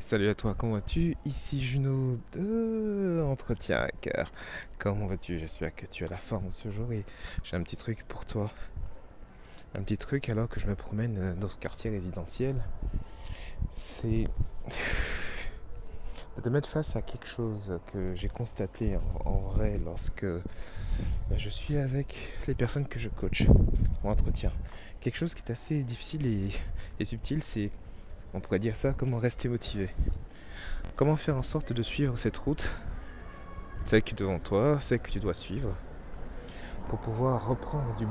Salut à toi, comment vas-tu? Ici Juno de Entretien à cœur. Comment vas-tu? J'espère que tu as la forme ce jour et j'ai un petit truc pour toi. Un petit truc alors que je me promène dans ce quartier résidentiel, c'est de te mettre face à quelque chose que j'ai constaté en vrai lorsque je suis avec les personnes que je coach en entretien. Quelque chose qui est assez difficile et subtil, c'est, on pourrait dire ça, comment rester motivé. Comment faire en sorte de suivre cette route, celle qui est devant toi, celle que tu dois suivre, pour pouvoir reprendre le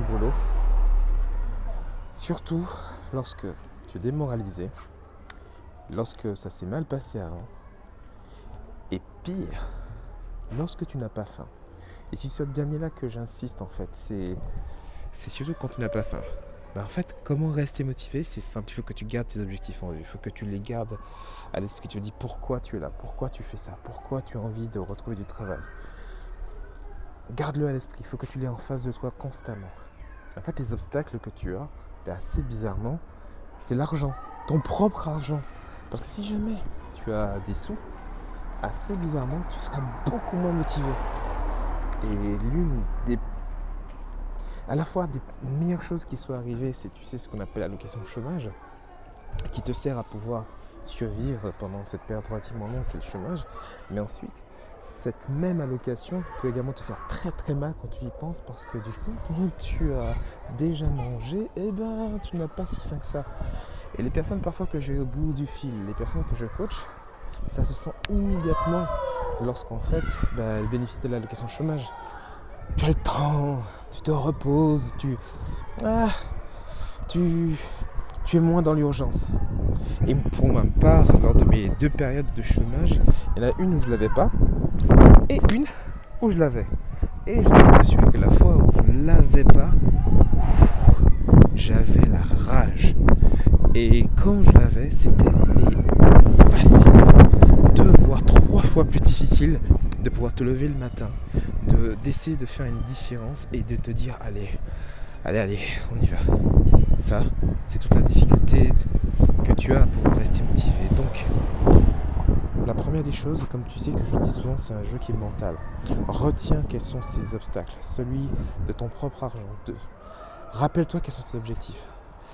boulot, surtout lorsque tu es démoralisé, lorsque ça s'est mal passé avant, et pire, lorsque tu n'as pas faim. Et c'est sur ce dernier-là que j'insiste en fait, c'est surtout quand tu n'as pas faim. En fait, comment rester motivé? C'est simple, il faut que tu gardes tes objectifs en vue, il faut que tu les gardes à l'esprit, tu te dis pourquoi tu es là, pourquoi tu fais ça, pourquoi tu as envie de retrouver du travail. Garde-le à l'esprit, il faut que tu l'aies en face de toi constamment. En fait, les obstacles que tu as, assez bizarrement, c'est l'argent, ton propre argent. Parce que si jamais tu as des sous, assez bizarrement, tu seras beaucoup moins motivé. Et l'une des à la fois des meilleures choses qui soient arrivées, c'est, tu sais, ce qu'on appelle l'allocation chômage, qui te sert à pouvoir survivre pendant cette période relativement longue qu'est le chômage. Mais ensuite, cette même allocation peut également te faire très très mal quand tu y penses, parce que du coup, quand tu as déjà mangé, tu n'as pas si faim que ça. Et les personnes parfois que j'ai au bout du fil, les personnes que je coach, ça se sent immédiatement lorsqu'en fait, elles bénéficient de l'allocation chômage. Tu as le temps, tu te reposes, tu es moins dans l'urgence. Et pour ma part, lors de mes 2 périodes de chômage, il y en a une où je ne l'avais pas et une où je l'avais. Et je peux t'assurer que la fois où je ne l'avais pas, j'avais la rage. Et quand je l'avais, c'était facilement 2 voire 3 fois plus difficile de pouvoir te lever le matin, d'essayer de faire une différence et de te dire allez, on y va. Ça, c'est toute la difficulté que tu as à pouvoir rester motivé. Donc, la première des choses, comme tu sais que je le dis souvent, c'est un jeu qui est mental. Retiens quels sont ces obstacles. Celui de ton propre argent. Rappelle-toi quels sont tes objectifs.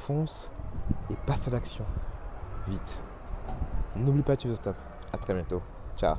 Fonce et passe à l'action. Vite. N'oublie pas, tu es au stop. À très bientôt. Ciao.